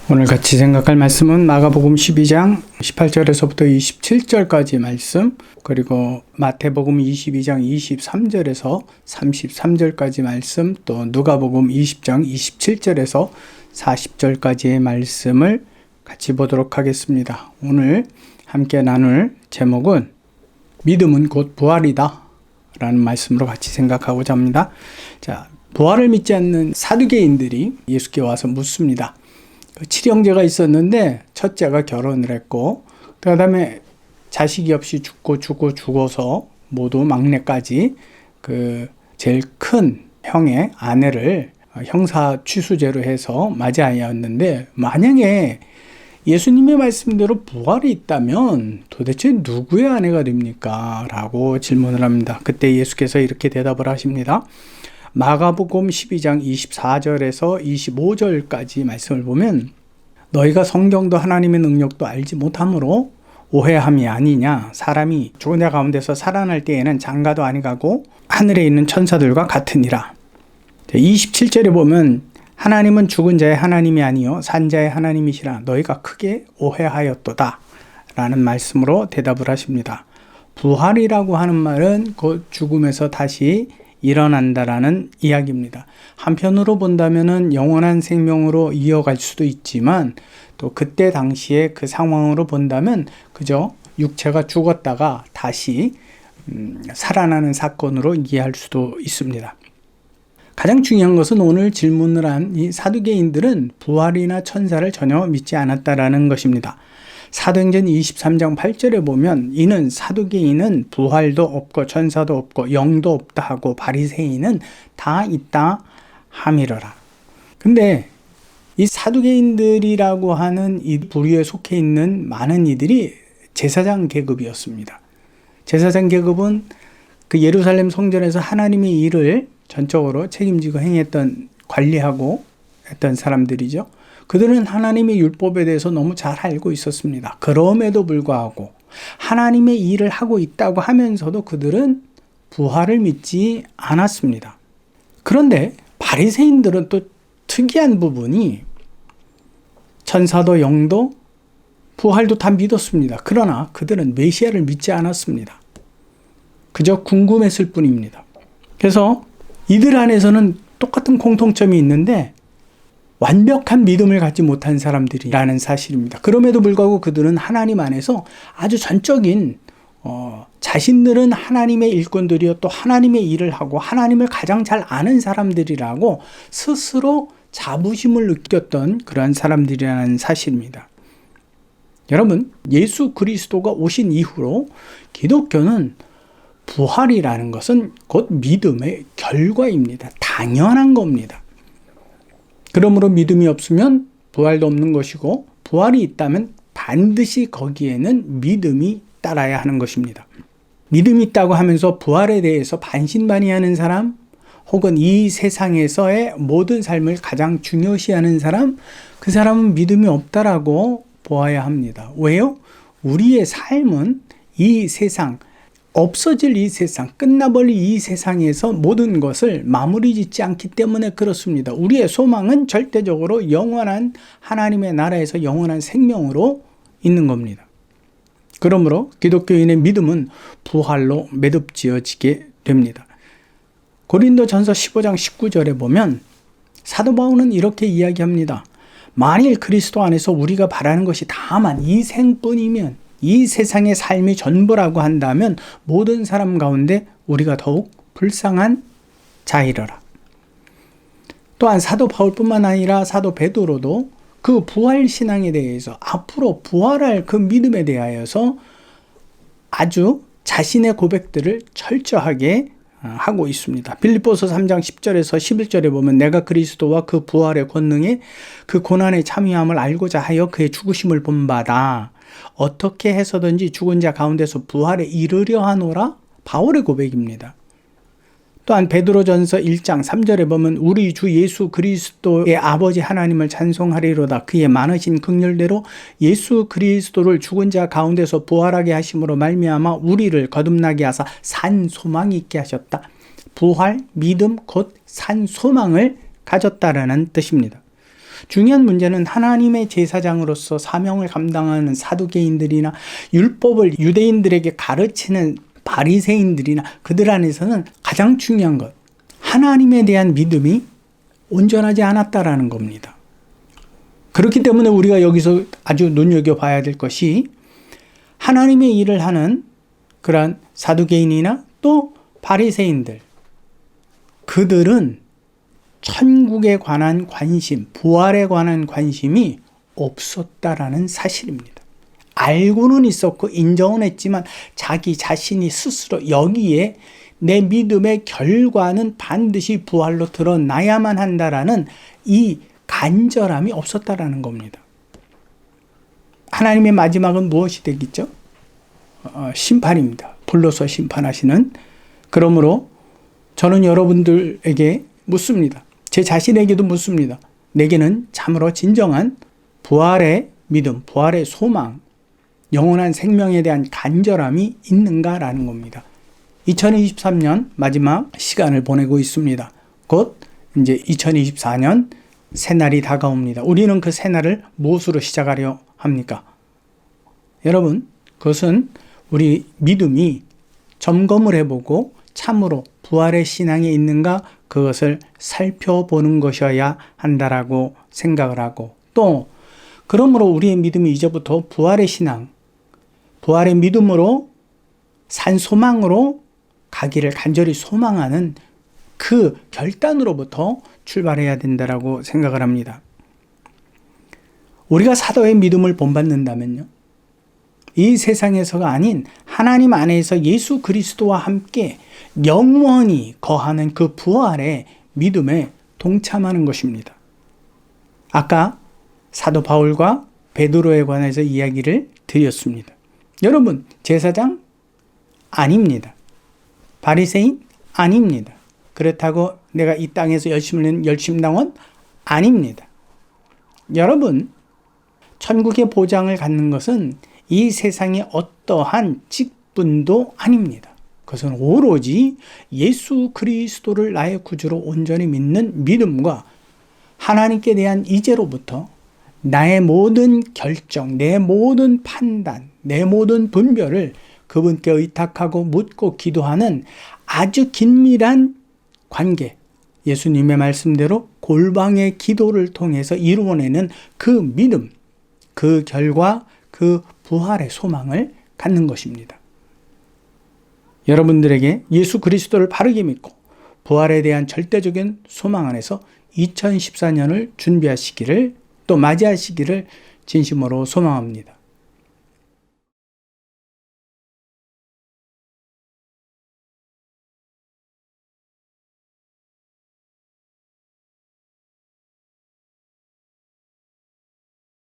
오늘 같이 생각할 말씀은 마가복음 12장 18절에서부터 27절까지 말씀, 그리고 마태복음 22장 23절에서 33절까지 말씀, 또 누가복음 20장 27절에서 40절까지의 말씀을 같이 보도록 하겠습니다. 오늘 함께 나눌 제목은 믿음은 곧 부활이다 라는 말씀으로 같이 생각하고자 합니다. 자, 부활을 믿지 않는 사두개인들이 예수께 와서 묻습니다. 7형제가 있었는데 첫째가 결혼을 했고, 그 다음에 자식이 없이 죽어서 모두 막내까지 그 제일 큰 형의 아내를 형사 취수제로 해서 맞이하였는데, 만약에 예수님의 말씀대로 부활이 있다면 도대체 누구의 아내가 됩니까? 라고 질문을 합니다. 그때 예수께서 이렇게 대답을 하십니다. 마가복음 12장 24절에서 25절까지 말씀을 보면, 너희가 성경도 하나님의 능력도 알지 못함으로 오해함이 아니냐. 사람이 죽은 자 가운데서 살아날 때에는 장가도 아니가고 하늘에 있는 천사들과 같으니라. 27절에 보면 하나님은 죽은 자의 하나님이 아니요 산 자의 하나님이시라. 너희가 크게 오해하였도다 라는 말씀으로 대답을 하십니다. 부활이라고 하는 말은 곧 죽음에서 다시 일어난다라는 이야기입니다. 한편으로 본다면은 영원한 생명으로 이어갈 수도 있지만, 또 그때 당시에 그 상황으로 본다면 그저 육체가 죽었다가 다시 살아나는 사건으로 이해할 수도 있습니다. 가장 중요한 것은 오늘 질문을 한 이 사두개인들은 부활이나 천사를 전혀 믿지 않았다라는 것입니다. 사도행전 23장 8절에 보면 이는 사두개인은 부활도 없고 천사도 없고 영도 없다 하고 바리새인은 다 있다 함이러라. 근데 이 사두개인들이라고 하는 이 부류에 속해 있는 많은 이들이 제사장 계급이었습니다. 제사장 계급은 그 예루살렘 성전에서 하나님의 일을 전적으로 책임지고 행했던, 관리하고 했던 사람들이죠. 그들은 하나님의 율법에 대해서 너무 잘 알고 있었습니다. 그럼에도 불구하고 하나님의 일을 하고 있다고 하면서도 그들은 부활을 믿지 않았습니다. 그런데 바리새인들은 또 특이한 부분이 천사도 영도 부활도 다 믿었습니다. 그러나 그들은 메시아를 믿지 않았습니다. 그저 궁금했을 뿐입니다. 그래서 이들 안에서는 똑같은 공통점이 있는데 완벽한 믿음을 갖지 못한 사람들이라는 사실입니다. 그럼에도 불구하고 그들은 하나님 안에서 아주 전적인 자신들은 하나님의 일꾼들이요 또 하나님의 일을 하고 하나님을 가장 잘 아는 사람들이라고 스스로 자부심을 느꼈던 그러한 사람들이라는 사실입니다. 여러분, 예수 그리스도가 오신 이후로 기독교는 부활이라는 것은 곧 믿음의 결과입니다. 당연한 겁니다. 그러므로 믿음이 없으면 부활도 없는 것이고, 부활이 있다면 반드시 거기에는 믿음이 따라야 하는 것입니다. 믿음이 있다고 하면서 부활에 대해서 반신반의하는 사람, 혹은 이 세상에서의 모든 삶을 가장 중요시하는 사람, 그 사람은 믿음이 없다라고 보아야 합니다. 왜요? 우리의 삶은 이 세상, 없어질 이 세상, 끝나버릴 이 세상에서 모든 것을 마무리 짓지 않기 때문에 그렇습니다. 우리의 소망은 절대적으로 영원한 하나님의 나라에서 영원한 생명으로 있는 겁니다. 그러므로 기독교인의 믿음은 부활로 매듭지어지게 됩니다. 고린도전서 15장 19절에 보면 사도 바울은 이렇게 이야기합니다. 만일 그리스도 안에서 우리가 바라는 것이 다만 이 생뿐이면, 이 세상의 삶이 전부라고 한다면 모든 사람 가운데 우리가 더욱 불쌍한 자이러라. 또한 사도 바울뿐만 아니라 사도 베드로도 그 부활 신앙에 대해서, 앞으로 부활할 그 믿음에 대하여서 아주 자신의 고백들을 철저하게 하고 있습니다. 빌립보서 3장 10절에서 11절에 보면 내가 그리스도와 그 부활의 권능에 그 고난의 참여함을 알고자 하여 그의 죽으심을 본바다. 어떻게 해서든지 죽은 자 가운데서 부활에 이르려 하노라. 바울의 고백입니다. 또한 베드로전서 1장 3절에 보면 우리 주 예수 그리스도의 아버지 하나님을 찬송하리로다. 그의 많으신 긍휼대로 예수 그리스도를 죽은 자 가운데서 부활하게 하심으로 말미암아 우리를 거듭나게 하사 산 소망이 있게 하셨다. 부활, 믿음, 곧 산 소망을 가졌다라는 뜻입니다. 중요한 문제는 하나님의 제사장으로서 사명을 감당하는 사두개인들이나 율법을 유대인들에게 가르치는 바리새인들이나 그들 안에서는 가장 중요한 것, 하나님에 대한 믿음이 온전하지 않았다라는 겁니다. 그렇기 때문에 우리가 여기서 아주 눈여겨봐야 될 것이 하나님의 일을 하는 그러한 사두개인이나 또 바리새인들, 그들은 천국에 관한 관심, 부활에 관한 관심이 없었다라는 사실입니다. 알고는 있었고 인정은 했지만 자기 자신이 스스로 여기에 내 믿음의 결과는 반드시 부활로 드러나야만 한다라는 이 간절함이 없었다라는 겁니다. 하나님의 마지막은 무엇이 되겠죠? 심판입니다. 불로서 심판하시는. 그러므로 저는 여러분들에게 묻습니다. 제 자신에게도 묻습니다. 내게는 참으로 진정한 부활의 믿음, 부활의 소망, 영원한 생명에 대한 간절함이 있는가라는 겁니다. 2023년 마지막 시간을 보내고 있습니다. 곧 이제 2024년 새날이 다가옵니다. 우리는 그 새날을 무엇으로 시작하려 합니까? 여러분, 그것은 우리 믿음이 점검을 해보고 참으로 부활의 신앙이 있는가 그것을 살펴보는 것이어야 한다라고 생각을 하고, 또 그러므로 우리의 믿음이 이제부터 부활의 신앙, 부활의 믿음으로 산 소망으로 가기를 간절히 소망하는 그 결단으로부터 출발해야 된다라고 생각을 합니다. 우리가 사도의 믿음을 본받는다면요, 이 세상에서가 아닌 하나님 안에서 예수 그리스도와 함께 영원히 거하는 그 부활의 믿음에 동참하는 것입니다. 아까 사도 바울과 베드로에 관해서 이야기를 드렸습니다. 여러분, 제사장 아닙니다. 바리새인 아닙니다. 그렇다고 내가 이 땅에서 열심을 낸 열심당원 아닙니다. 여러분, 천국의 보장을 갖는 것은 이 세상의 어떠한 직분도 아닙니다. 그것은 오로지 예수 그리스도를 나의 구주로 온전히 믿는 믿음과 하나님께 대한 이제로부터 나의 모든 결정, 내 모든 판단, 내 모든 분별을 그분께 의탁하고 묻고 기도하는 아주 긴밀한 관계, 예수님의 말씀대로 골방의 기도를 통해서 이루어내는 그 믿음, 그 결과, 그 부활의 소망을 갖는 것입니다. 여러분들에게 예수 그리스도를 바르게 믿고 부활에 대한 절대적인 소망 안에서 2014년을 준비하시기를, 또 맞이하시기를 진심으로 소망합니다.